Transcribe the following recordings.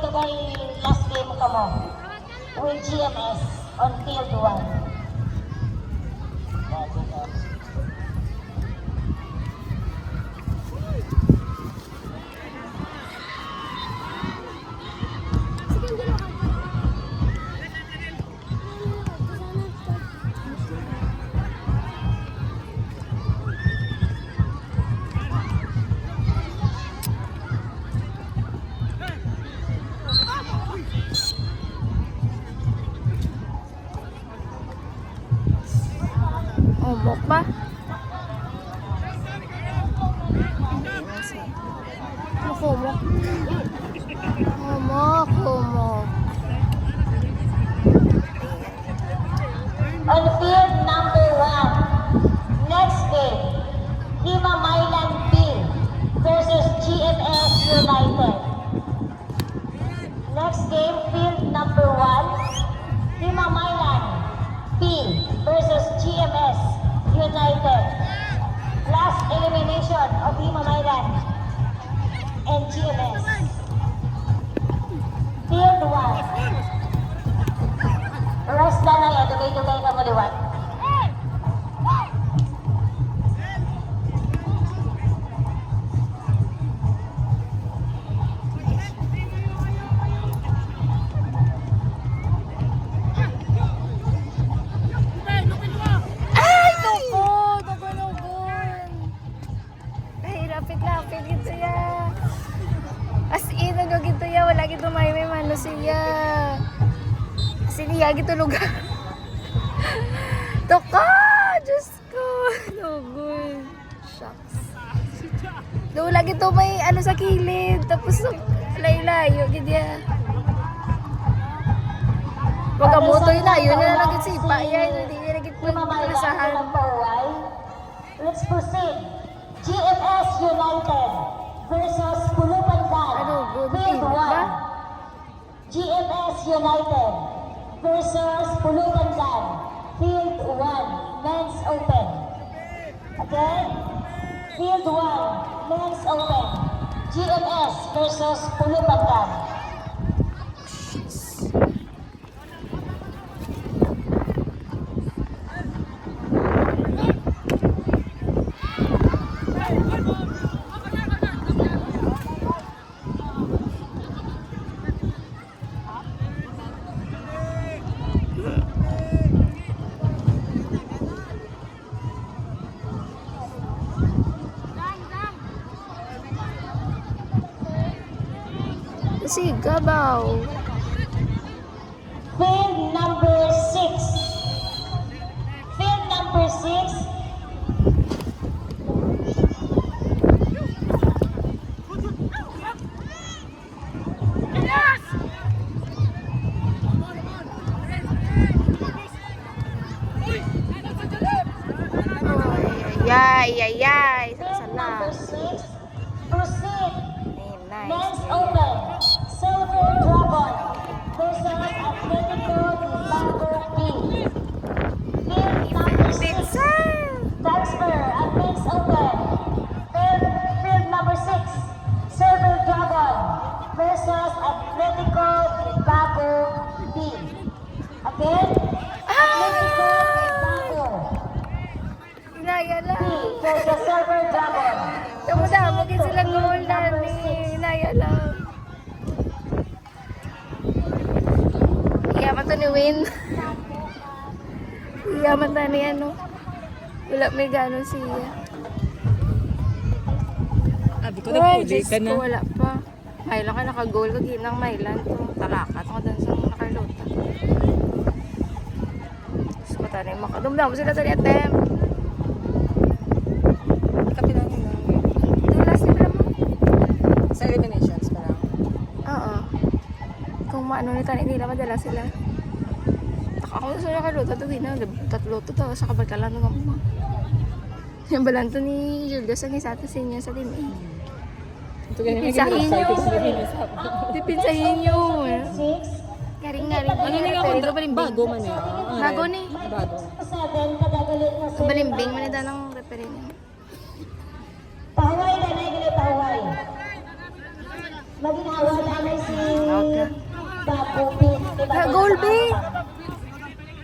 ito kay last game ka mo with GMS on field 1. Umok pa. Umok. Umok. Umok. On field number 1, next game, Lima Mylan B versus GMS United. Next game, field number 1, Lima Mylan B versus GMS United. Last elimination of Lima Mylan and GMS. Field 1. Rest na lang yan, dugay-dugay ka mo liwat. Ay, tukod! Tukod-tukod! Nahirapit-lapit ito ya. As in, ano gito ya. Wala gito may mano siya. Siniya gito lugar. Tuka! Diyos ko! Tukod. Shucks. Doon lagi to may ano sa kilid. Tapos layo-layo. Gidya. Wag ang moto yun na. Yun na lang git sipa. Yan. Hindi na git Lima Mylan pagkasahan. number 1. Let's proceed. GMS United versus Pulupandan. Ano, good Field team ba? 1. GMS United versus Pulupandan. Field 1. Men's Open. Okay? Field 1. Men's Open. GMS versus Pulupandan. Si Gabaw. Field number 6. Field number 6. Ay, ay, ay. Field Sana. number 6. Proceed. Nice. Men's Open. Silver Dragon versus Atletico Bago B. Field number 6. Transfer at Men's Open. Field number 6. Silver Dragon versus Atletico Bago B. Again, Atletico Bago Inaya B lang. versus Silver Dragon. Tumuda, magin sila goal na ni. Inaya lang. Iyaman to ni Win. Iyaman to ni ano. Wala may gano'n siya. Abi ko na Diyos ka na. ko, wala pa. Mailan ka naka-goal ka ginang Mailan to. Talakat ako dun sa nakalota. Diyos ko tayo makadumdam mo sila sa attempt. Kapilang na. Dulas nila mo. Sa eliminations pa lang. Oo. Kung maano nila nila madala sila. Ako sa nakalota to ginang. Tatlo to to. Sa kabagkalan ng mga. Yung balanto ni Julius ang isa to sa inyo sa team A. Ito ganyan Pinsahin nyo. nyo. Dipinsahin nyo. 6. Garing-garing. Ano na yung Pero balimbing. bago man eh. Bago ni. Bago. 7 kadagali na sa Balimbing man ito ng referee niya. Pahaway na na gili pahaway. Maginawa namin si Out na. Bago Bin. Goal, B!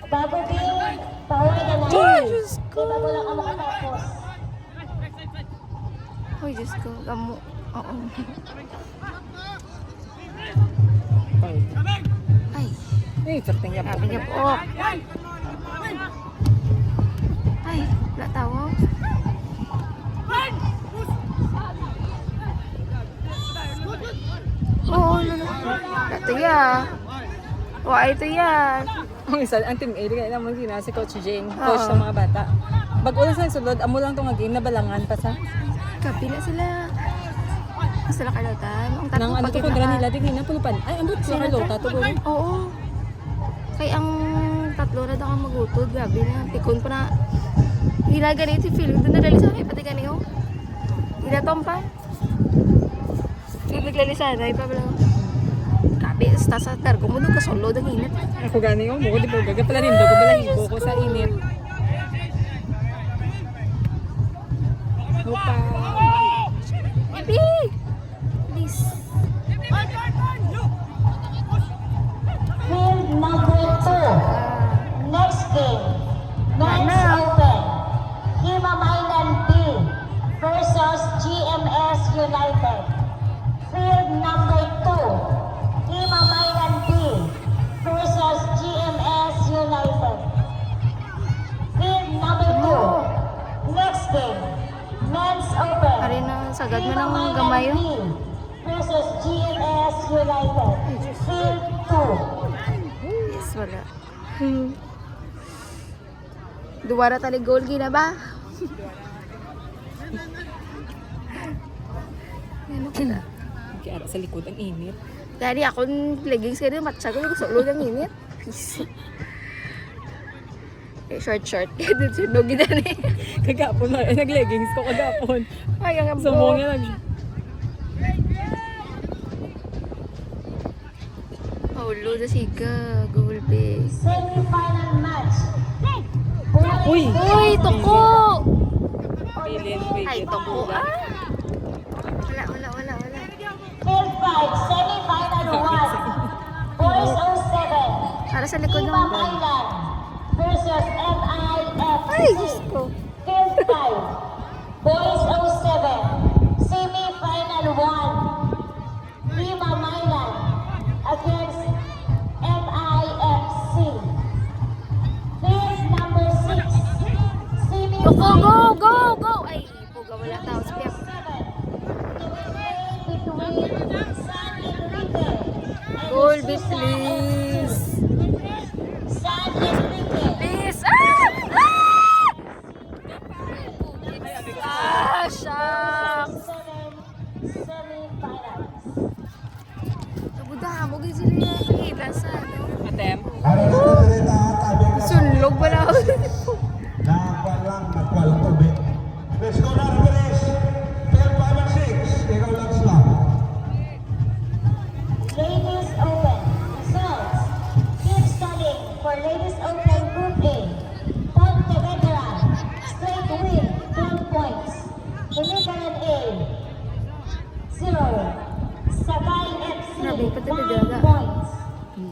Bago Bin, pauwi ka na. Ay, Diyos ko. Di bago lang ka makatapos. Ay, Diyos ko. Gamo. Oo. Ay. Ay, certain niya po. Sabi niya po. Ay, wala tawag. Oo, ito ya. Wah, ito ya. Ang isa, ang team A, kaya naman sina si Coach Jane, Oo. coach sa mga bata. Bago ulit sa sulod, amo lang itong game na balangan pa sa. Kapi na sila. Sila Carlota. Ang Nang ano to, kung nila, di na pulupan. Ay, ambot sila Carlota, to doon. Oo. Kaya ang tatlo na daw magutod. Grabe na. Tikon pa na. Hila ganit si Philip. Doon nadali sa akin. Pati ganiyo. Hila tompa. Yung naglalisan. Ay pa pala. Grabe. Basta sa targo mo doon kasolo. Ang init. Ako gani ko, mo di po gaga pala nindo ko balahibo ko sa init. Lupa. Baby! Please. Field number 2. Next game. Men's Mana? Open. Hima Mainland B versus GMS United. Field number 2. Hima Mainland B versus GMS United. Field number 2. Next game. Men's Open. Pari na. Sagad mo Hima ng Mainland gamay. B versus GMS United. Field 2. Yes, wala. Duwara tali goal gina ba? Ano kita? Kaya sa likod ang init. Dari ako leggings kayo matcha ko gusto ulo ng init. Eh, short kaya dun sinog gina ni. Kagapon na, nag-leggings ko kagapon. Ay, ang Sumong nga nag... ulo na siga, goal base. Semi-final match. Uy! Uy, toko! Pilin, Ay, toko. Ah! Wala. Field 5, semi-final 1. Boys 07. Para sa likod Hima ng... Mainland versus MIFC. Ay, Diyos ko. Field 5. Boys 07. Semi-final 1. Hima Mainland against MIFC. Field number 6. Toko, Semi-final go! Ay, puga, wala tao. Spiyak. between San Enrique and Goal be Susan please. San Enrique. Please! Ah! Ah! Shucks! 7 semi-finals. Nabuda, mo gay sila ilan sa ano. Atem. Sunlog ba na ako? Nagwalang tubig. Let's go na, Ruberes. 12, 5, and 6. Ikaw lang sila. Ladies Open results. Keep studying for Ladies Open Group A. Pontevedra straight win 12 points. Pilipinan A 0. Sagay FC Grabe, pati 9 bigala. points.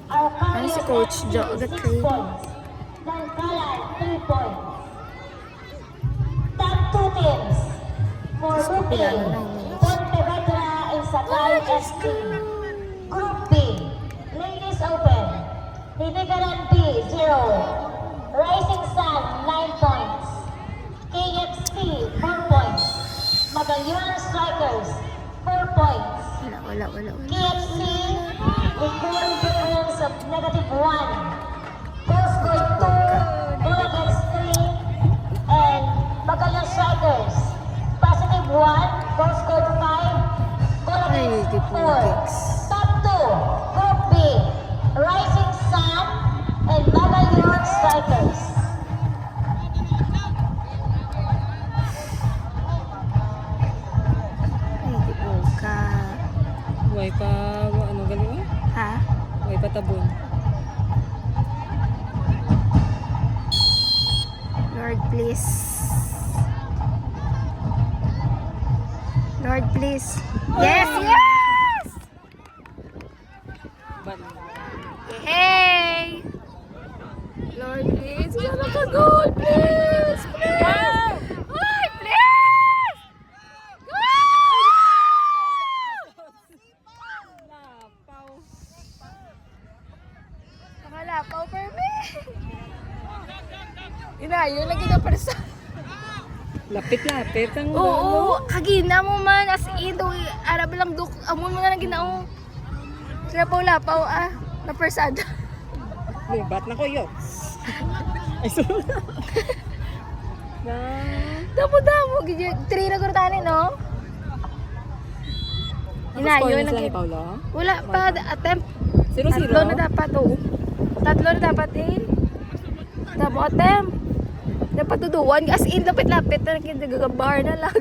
Arcadia Ano si Coach FC, Jo, agad 6 kayo. points. Langkalan 3 points. Top 2 teams for Group A. Pilano lang yun. Pontevedra and Sagay FC. Group B, Ladies Open, Titigaran B, 0. Rising Sun, 9 points. KFC, 4 points. Magallanes Strikers, 4 points. Wala. KFC, with goal difference of -1. Goal scored 2, goal against 3, and Magallanes Strikers, +1, goal scored 5, goal Ay, against di 4. putiks. Top 2, Group B, Rising Sun and Magallanes Strikers. Ay, di buka. Huwag pa, ano galing mo? Ha? Huwag pa tabon. Lord, please. Lord, please. Yes! Maka-goal, please! Please! Ay, please! Lapaw. Nakalapaw for me! Inayo, lagi na persa. Lapit-lapit ang Oo, kagina mo man. As in, arab lang duk. Amon mo na lang ginao. Lapaw-lapaw, na persada. Lubat na ko yun. Ay, sunod. Damo-damo, gidyo. 3 na kurtani, no? Inayo, Score na sila lagi. ni Paolo? Wala pa, attempt. 0-0? Tatlo na dapat, oo. Tatlo na dapat, eh. Damo attempt. Dapat tuduan. As in, lapit-lapit na nagagabar na lang.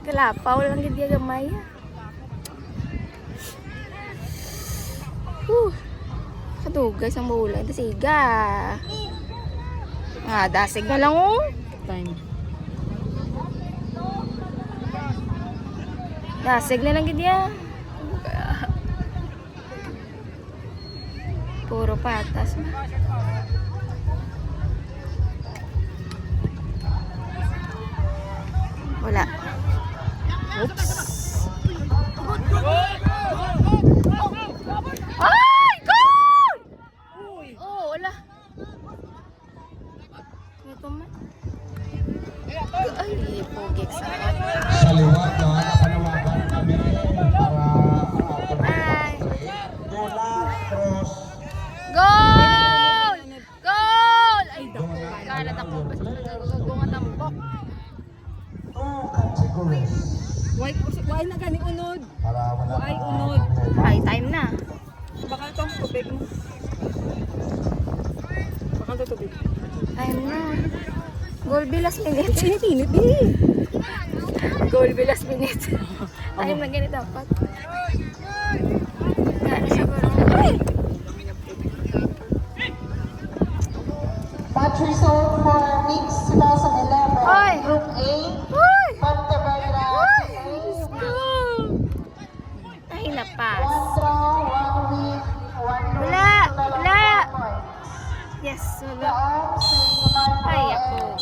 Kalapaw lang hindi gamay. Kadugay sa bulan. Tasiga. Dasig na lang, oh. Time. Dasig na lang ganyan. Puro patas. Wala. Oops. Ay! Goal! Uy. Oh, wala. Ito man. Ay, pogek sa Sa liwat na napanawagan kami para Ay. donut, cross, Goal! Goal! Ay, donut, kalat ako. Basta nagagagungan ng bok. 2 categories. Why na gani unod? Para wala Ay, na unod. problema. High time na. Bakal itong tubig mo. Bakal ito tubig. Time na. Goal bilas minute. Init-init eh. Goal bilas minute. Time na ganit dapat. Gano'n siguro. Ay! Match result for Mix 2011. Oy! Group A, Uy! Pontevedra. Uy! Let's go! Ay, napas. 1 draw, 1 win, 1 lose. Wala! Total of Wala! 4 points. Yes, The wala.